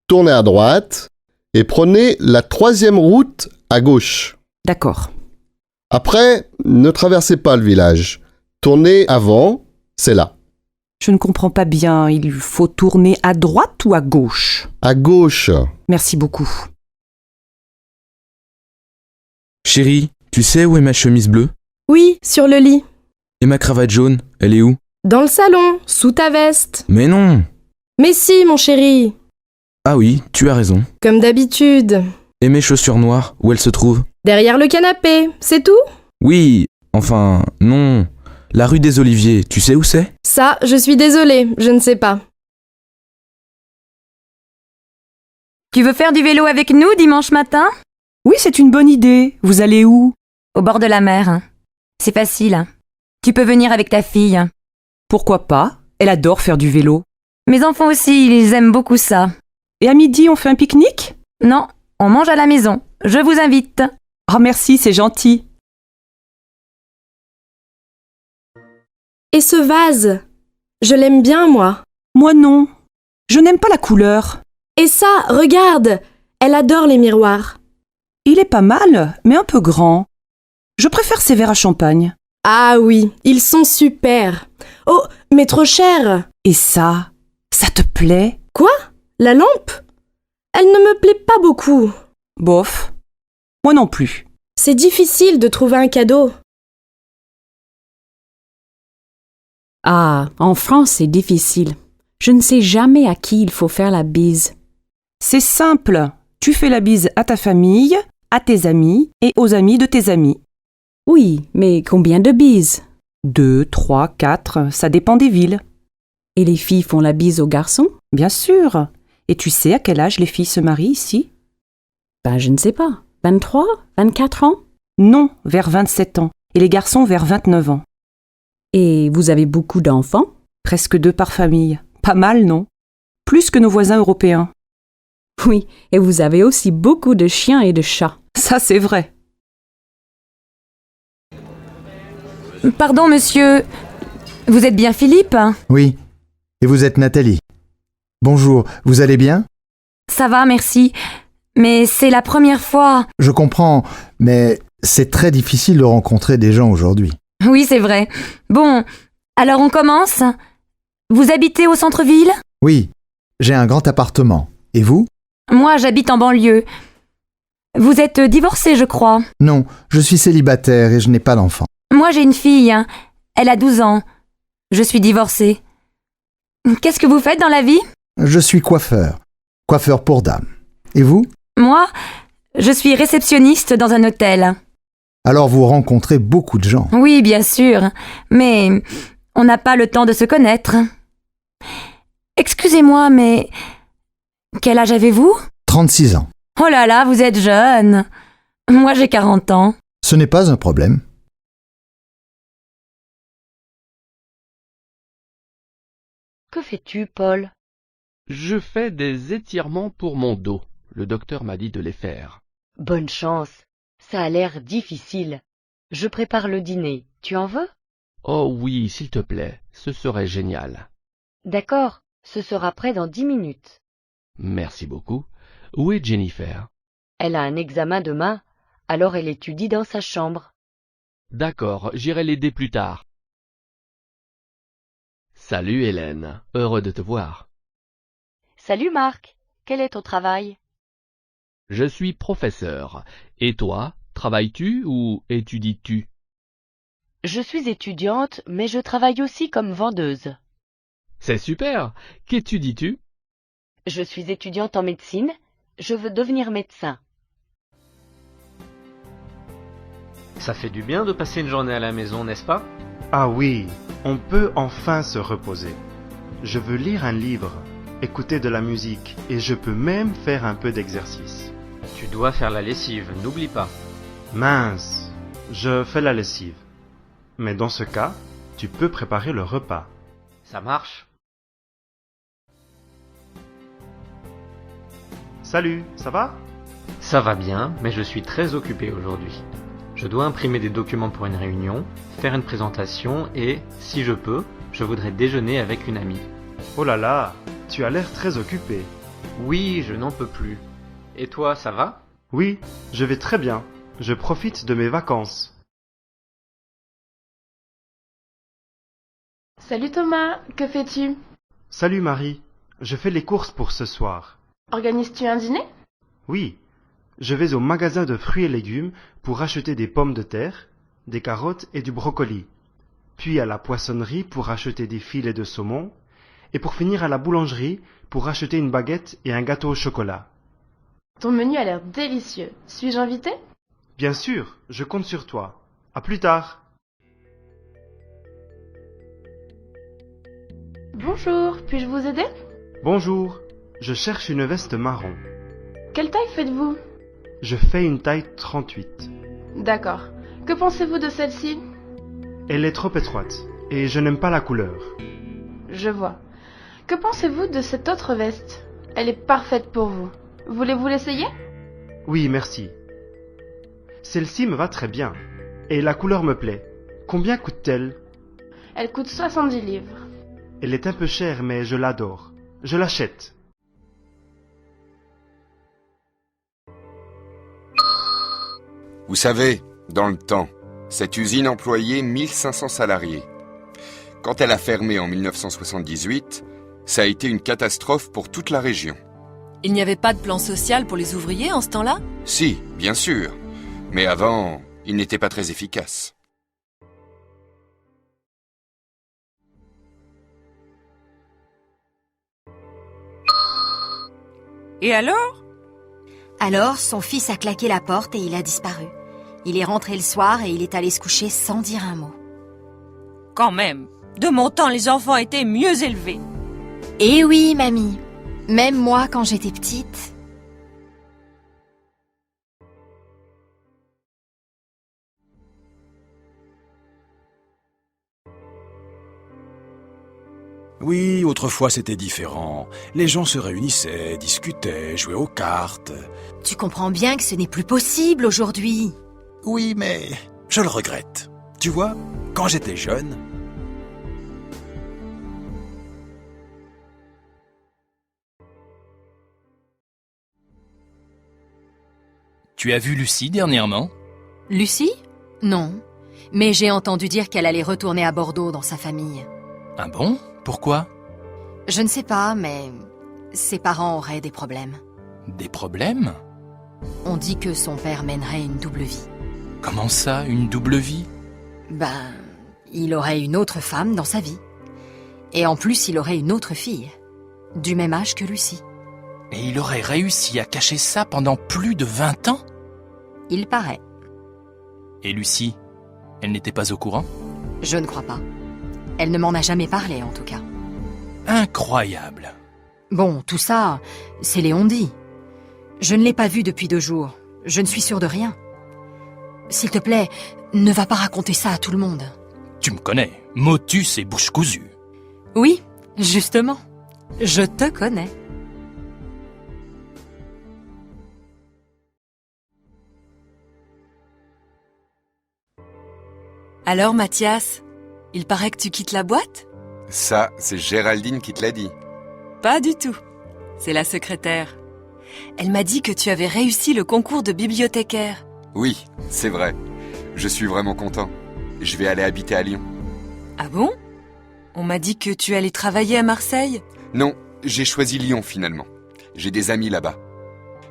tournez à droite et prenez la 3e route à gauche. D'accord. Après, ne traversez pas le village. Tournez avant, c'est là. Je ne comprends pas bien, il faut tourner à droite ou à gauche? À gauche. Merci beaucoup. Chérie, tu sais où est ma chemise bleue? Oui, sur le lit. Et ma cravate jaune, elle est où? Dans le salon, sous ta veste. Mais non! Mais si, mon chéri. Ah oui, tu as raison. Comme d'habitude. Et mes chaussures noires, où elles se trouvent? Derrière le canapé, c'est tout? Oui, enfin, non. La rue des Oliviers, tu sais où c'est? Ça, je suis désolée, je ne sais pas. Tu veux faire du vélo avec nous dimanche matin? Oui, c'est une bonne idée. Vous allez où? Au bord de la mer. C'est facile. Tu peux venir avec ta fille. Pourquoi pas? Elle adore faire du vélo. Mes enfants aussi, ils aiment beaucoup ça. Et à midi, on fait un pique-nique? Non, on mange à la maison. Je vous invite. Ah merci, c'est gentil. Et ce vase? Je l'aime bien, moi. Moi non. Je n'aime pas la couleur. Et ça, regarde! Elle adore les miroirs. Il est pas mal, mais un peu grand. Je préfère ces verres à champagne. Ah oui, ils sont super. Oh, mais trop cher. Et ça te plaît? Quoi? La lampe? Elle ne me plaît pas beaucoup. Bof. Moi non plus. C'est difficile de trouver un cadeau. Ah, en France, c'est difficile. Je ne sais jamais à qui il faut faire la bise. C'est simple. Tu fais la bise à ta famille, à tes amis et aux amis de tes amis. Oui, mais combien de bises? 2, 3, 4, ça dépend des villes. Et les filles font la bise aux garçons? Bien sûr. Et tu sais à quel âge les filles se marient ici? Ben, je ne sais pas. 23? 24 ans? Non, vers 27 ans. Et les garçons vers 29 ans. Et vous avez beaucoup d'enfants? Presque 2 par famille. Pas mal, non? Plus que nos voisins européens. Oui, et vous avez aussi beaucoup de chiens et de chats. Ça, c'est vrai. Pardon, monsieur. Vous êtes bien Philippe? Oui. Et vous êtes Nathalie. Bonjour, vous allez bien? Ça va, merci. Mais c'est la première fois. Je comprends, mais c'est très difficile de rencontrer des gens aujourd'hui. Oui, c'est vrai. Bon, alors on commence? Vous habitez au centre-ville? Oui, j'ai un grand appartement. Et vous? Moi, j'habite en banlieue. Vous êtes divorcé, je crois. Non, je suis célibataire et je n'ai pas d'enfant. Moi, j'ai une fille. Elle a 12 ans. Je suis divorcée. Qu'est-ce que vous faites dans la vie? Je suis coiffeur. Coiffeur pour dames. Et vous? Moi, je suis réceptionniste dans un hôtel. Alors vous rencontrez beaucoup de gens. Oui, bien sûr. Mais on n'a pas le temps de se connaître. Excusez-moi, mais quel âge avez-vous? 36 ans. Oh là là, vous êtes jeune. Moi, j'ai 40 ans. Ce n'est pas un problème. Que fais-tu, Paul? Je fais des étirements pour mon dos. Le docteur m'a dit de les faire. Bonne chance. Ça a l'air difficile. Je prépare le dîner. Tu en veux? Oh oui, s'il te plaît, ce serait génial. D'accord, ce sera prêt dans 10 minutes. Merci beaucoup. Où est Jennifer? Elle a un examen demain, alors elle étudie dans sa chambre. D'accord, j'irai l'aider plus tard. Salut Hélène, heureux de te voir. Salut Marc, quel est ton travail? Je suis professeur. Et toi, travailles-tu ou étudies-tu? Je suis étudiante, mais je travaille aussi comme vendeuse. C'est super. Qu'étudies-tu? Je suis étudiante en médecine. Je veux devenir médecin. Ça fait du bien de passer une journée à la maison, n'est-ce pas? Ah oui, on peut enfin se reposer. Je veux lire un livre, écouter de la musique et je peux même faire un peu d'exercice. Tu dois faire la lessive, n'oublie pas. Mince, je fais la lessive. Mais dans ce cas, tu peux préparer le repas. Ça marche. Salut, ça va? Ça va bien, mais je suis très occupé aujourd'hui. Je dois imprimer des documents pour une réunion, faire une présentation et, si je peux, je voudrais déjeuner avec une amie. Oh là là, tu as l'air très occupé. Oui, je n'en peux plus. Et toi, ça va? Oui, je vais très bien. Je profite de mes vacances. Salut Thomas, que fais-tu? Salut Marie, je fais les courses pour ce soir. Organises-tu un dîner? Oui, je vais au magasin de fruits et légumes pour acheter des pommes de terre, des carottes et du brocoli. Puis à la poissonnerie pour acheter des filets de saumon. Et pour finir à la boulangerie pour acheter une baguette et un gâteau au chocolat. Ton menu a l'air délicieux. Suis-je invité? Bien sûr, je compte sur toi. À plus tard. Bonjour, puis-je vous aider? Bonjour, je cherche une veste marron. Quelle taille faites-vous? Je fais une taille 38. D'accord. Que pensez-vous de celle-ci? Elle est trop étroite et je n'aime pas la couleur. Je vois. Que pensez-vous de cette autre veste? Elle est parfaite pour vous. Voulez-vous l'essayer? Oui, merci. Celle-ci me va très bien. Et la couleur me plaît. Combien coûte-t-elle? Elle coûte 70 livres. Elle est un peu chère, mais je l'adore. Je l'achète. Vous savez, dans le temps, cette usine employait 1500 salariés. Quand elle a fermé en 1978, ça a été une catastrophe pour toute la région. Il n'y avait pas de plan social pour les ouvriers en ce temps-là? Si, bien sûr. Mais avant, il n'était pas très efficace. Et alors? Alors, son fils a claqué la porte et il a disparu. Il est rentré le soir et il est allé se coucher sans dire un mot. Quand même, de mon temps, les enfants étaient mieux élevés. Eh oui, mamie. Même moi, quand j'étais petite. Oui, autrefois c'était différent. Les gens se réunissaient, discutaient, jouaient aux cartes. Tu comprends bien que ce n'est plus possible aujourd'hui. Oui, mais je le regrette. Tu vois, quand j'étais jeune... Tu as vu Lucie dernièrement? Lucie? Non. Mais j'ai entendu dire qu'elle allait retourner à Bordeaux dans sa famille. Ah bon? Pourquoi? Je ne sais pas, mais ses parents auraient des problèmes. Des problèmes? On dit que son père mènerait une double vie. Comment ça, une double vie? Ben, il aurait une autre femme dans sa vie. Et en plus, il aurait une autre fille, du même âge que Lucie. Et il aurait réussi à cacher ça pendant plus de 20 ans? Il paraît. Et Lucie, elle n'était pas au courant? Je ne crois pas. Elle ne m'en a jamais parlé, en tout cas. Incroyable. Bon, tout ça, c'est Léon dit. Je ne l'ai pas vue depuis 2 jours. Je ne suis sûre de rien. S'il te plaît, ne va pas raconter ça à tout le monde. Tu me connais, motus et bouche cousue. Oui, justement. Je te connais. Alors, Mathias, il paraît que tu quittes la boîte? Ça, c'est Géraldine qui te l'a dit. Pas du tout. C'est la secrétaire. Elle m'a dit que tu avais réussi le concours de bibliothécaire. Oui, c'est vrai. Je suis vraiment content. Je vais aller habiter à Lyon. Ah bon? On m'a dit que tu allais travailler à Marseille? Non, j'ai choisi Lyon finalement. J'ai des amis là-bas.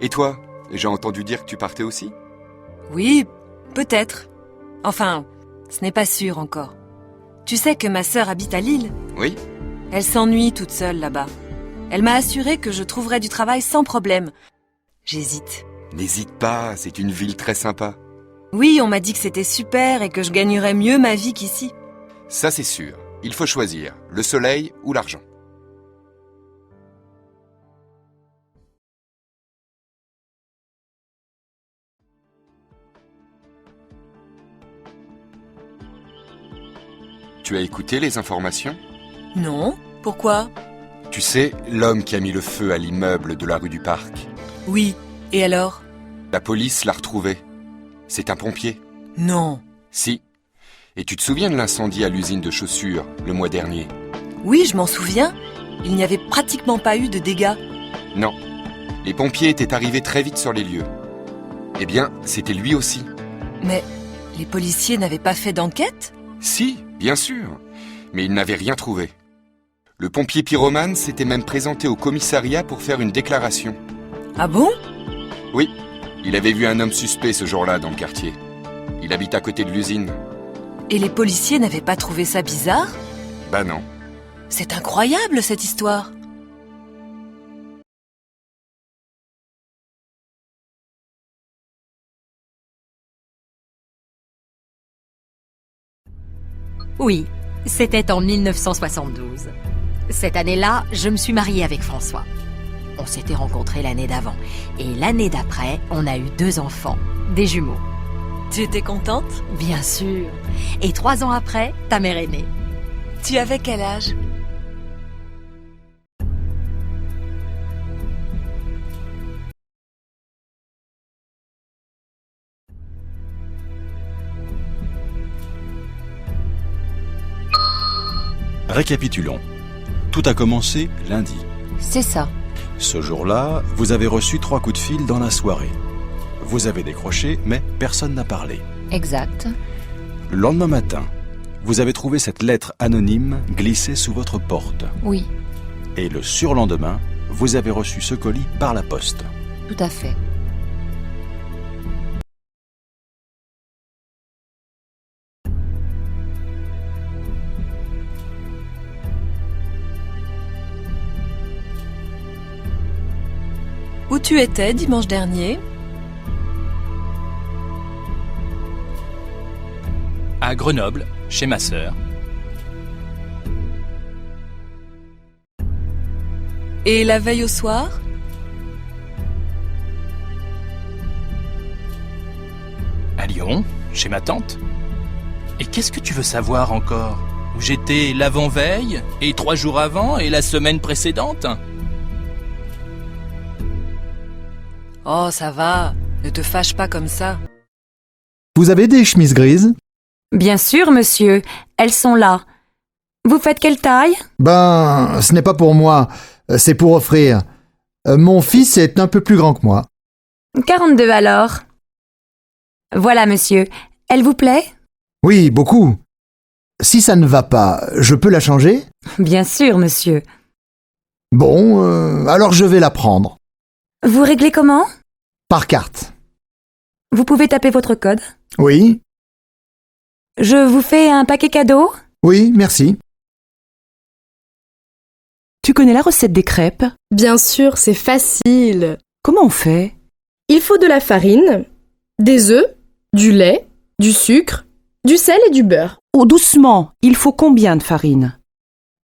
Et toi, j'ai entendu dire que tu partais aussi? Oui, peut-être. Enfin, ce n'est pas sûr encore. Tu sais que ma sœur habite à Lille? Oui. Elle s'ennuie toute seule là-bas. Elle m'a assuré que je trouverais du travail sans problème. J'hésite. N'hésite pas, c'est une ville très sympa. Oui, on m'a dit que c'était super et que je gagnerais mieux ma vie qu'ici. Ça c'est sûr. Il faut choisir, le soleil ou l'argent. Tu as écouté les informations? Non, pourquoi? Tu sais, l'homme qui a mis le feu à l'immeuble de la rue du Parc. Oui, et alors? La police l'a retrouvé. C'est un pompier. Non. Si. Et tu te souviens de l'incendie à l'usine de chaussures, le mois dernier? Oui, je m'en souviens. Il n'y avait pratiquement pas eu de dégâts. Non. Les pompiers étaient arrivés très vite sur les lieux. Eh bien, c'était lui aussi. Mais les policiers n'avaient pas fait d'enquête? Si, bien sûr. Mais ils n'avaient rien trouvé. Le pompier pyromane s'était même présenté au commissariat pour faire une déclaration. Ah bon? Oui. Il avait vu un homme suspect ce jour-là dans le quartier. Il habite à côté de l'usine. Et les policiers n'avaient pas trouvé ça bizarre? Bah non. C'est incroyable cette histoire. Oui, c'était en 1972. Cette année-là, je me suis mariée avec François. On s'était rencontrés l'année d'avant. Et l'année d'après, on a eu 2 enfants, des jumeaux. Tu étais contente? Bien sûr. Et 3 ans après, ta mère est née. Tu avais quel âge? Récapitulons. Tout a commencé lundi. C'est ça. Ce jour-là, vous avez reçu 3 coups de fil dans la soirée. Vous avez décroché, mais personne n'a parlé. Exact. Le lendemain matin, vous avez trouvé cette lettre anonyme glissée sous votre porte. Oui. Et le surlendemain, vous avez reçu ce colis par la poste. Tout à fait. Où tu étais dimanche dernier? À Grenoble, chez ma sœur. Et la veille au soir? À Lyon, chez ma tante. Et qu'est-ce que tu veux savoir encore? Où j'étais l'avant-veille, et 3 jours avant, et la semaine précédente? Oh, ça va. Ne te fâche pas comme ça. Vous avez des chemises grises? Bien sûr, monsieur. Elles sont là. Vous faites quelle taille? Ben, ce n'est pas pour moi, c'est pour offrir. Mon fils est un peu plus grand que moi. 42 alors. Voilà, monsieur. Elle vous plaît? Oui, beaucoup. Si ça ne va pas, je peux la changer? Bien sûr, monsieur. Bon, alors je vais la prendre. Vous réglez comment? Par carte. Vous pouvez taper votre code? Oui. Je vous fais un paquet cadeau? Oui, merci. Tu connais la recette des crêpes? Bien sûr, c'est facile. Comment on fait? Il faut de la farine, des œufs, du lait, du sucre, du sel et du beurre. Oh, doucement. Il faut combien de farine?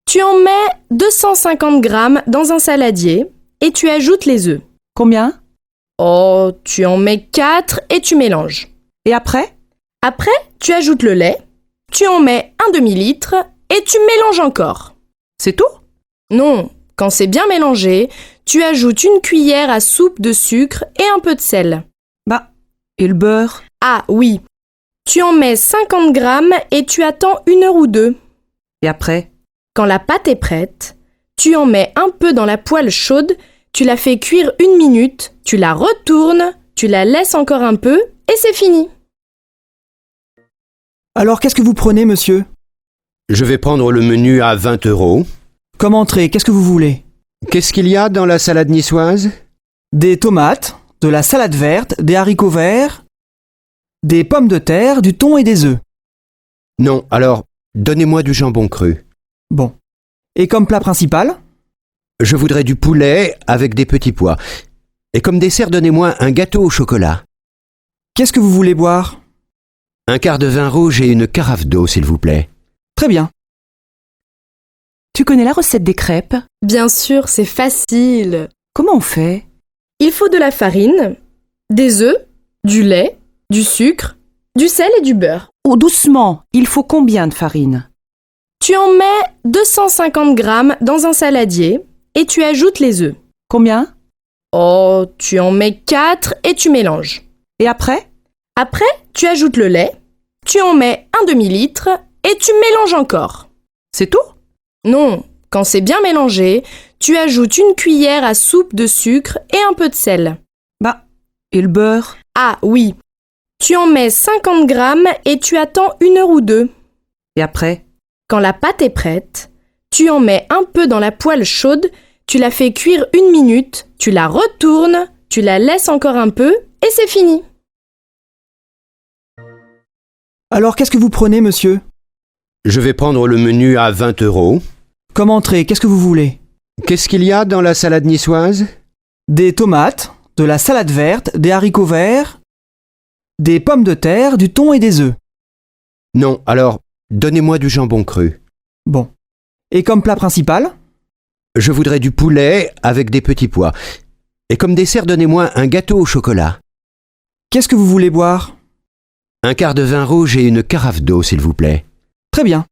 Tu en mets 250 grammes dans un saladier et tu ajoutes les œufs. Combien? Oh, tu en mets 4 et tu mélanges. Et après? Après, tu ajoutes le lait, tu en mets un demi-litre et tu mélanges encore. C'est tout? Non, quand c'est bien mélangé, tu ajoutes une cuillère à soupe de sucre et un peu de sel. Bah, et le beurre? Ah oui, tu en mets 50 grammes et tu attends 1 heure ou 2. Et après? Quand la pâte est prête, tu en mets un peu dans la poêle chaude, tu la fais cuire 1 minute, tu la retournes, tu la laisses encore un peu et c'est fini. Alors qu'est-ce que vous prenez, monsieur? Je vais prendre le menu à 20 €. Comme entrée, qu'est-ce que vous voulez? Qu'est-ce qu'il y a dans la salade niçoise? Des tomates, de la salade verte, des haricots verts, des pommes de terre, du thon et des œufs. Non, alors, donnez-moi du jambon cru. Bon. Et comme plat principal? Je voudrais du poulet avec des petits pois. Et comme dessert, donnez-moi un gâteau au chocolat. Qu'est-ce que vous voulez boire? Un quart de vin rouge et une carafe d'eau, s'il vous plaît. Très bien. Tu connais la recette des crêpes? Bien sûr, c'est facile. Comment on fait? Il faut de la farine, des œufs, du lait, du sucre, du sel et du beurre. Oh, doucement. Il faut combien de farine? Tu en mets 250 grammes dans un saladier et tu ajoutes les œufs. Combien? Oh, tu en mets 4 et tu mélanges. Et après? Après, tu ajoutes le lait, tu en mets un demi-litre et tu mélanges encore. C'est tout? Non, quand c'est bien mélangé, tu ajoutes une cuillère à soupe de sucre et un peu de sel. Bah, et le beurre? Ah oui, tu en mets 50 grammes et tu attends 1 heure ou 2. Et après? Quand la pâte est prête, tu en mets un peu dans la poêle chaude, tu la fais cuire 1 minute, tu la retournes, tu la laisses encore un peu et c'est fini. Alors qu'est-ce que vous prenez, monsieur? Je vais prendre le menu à 20 €. Comme entrée, qu'est-ce que vous voulez? Qu'est-ce qu'il y a dans la salade niçoise? Des tomates, de la salade verte, des haricots verts, des pommes de terre, du thon et des œufs. Non, alors, donnez-moi du jambon cru. Bon. Et comme plat principal? Je voudrais du poulet avec des petits pois. Et comme dessert, donnez-moi un gâteau au chocolat. Qu'est-ce que vous voulez boire? Un quart de vin rouge et une carafe d'eau, s'il vous plaît. Très bien.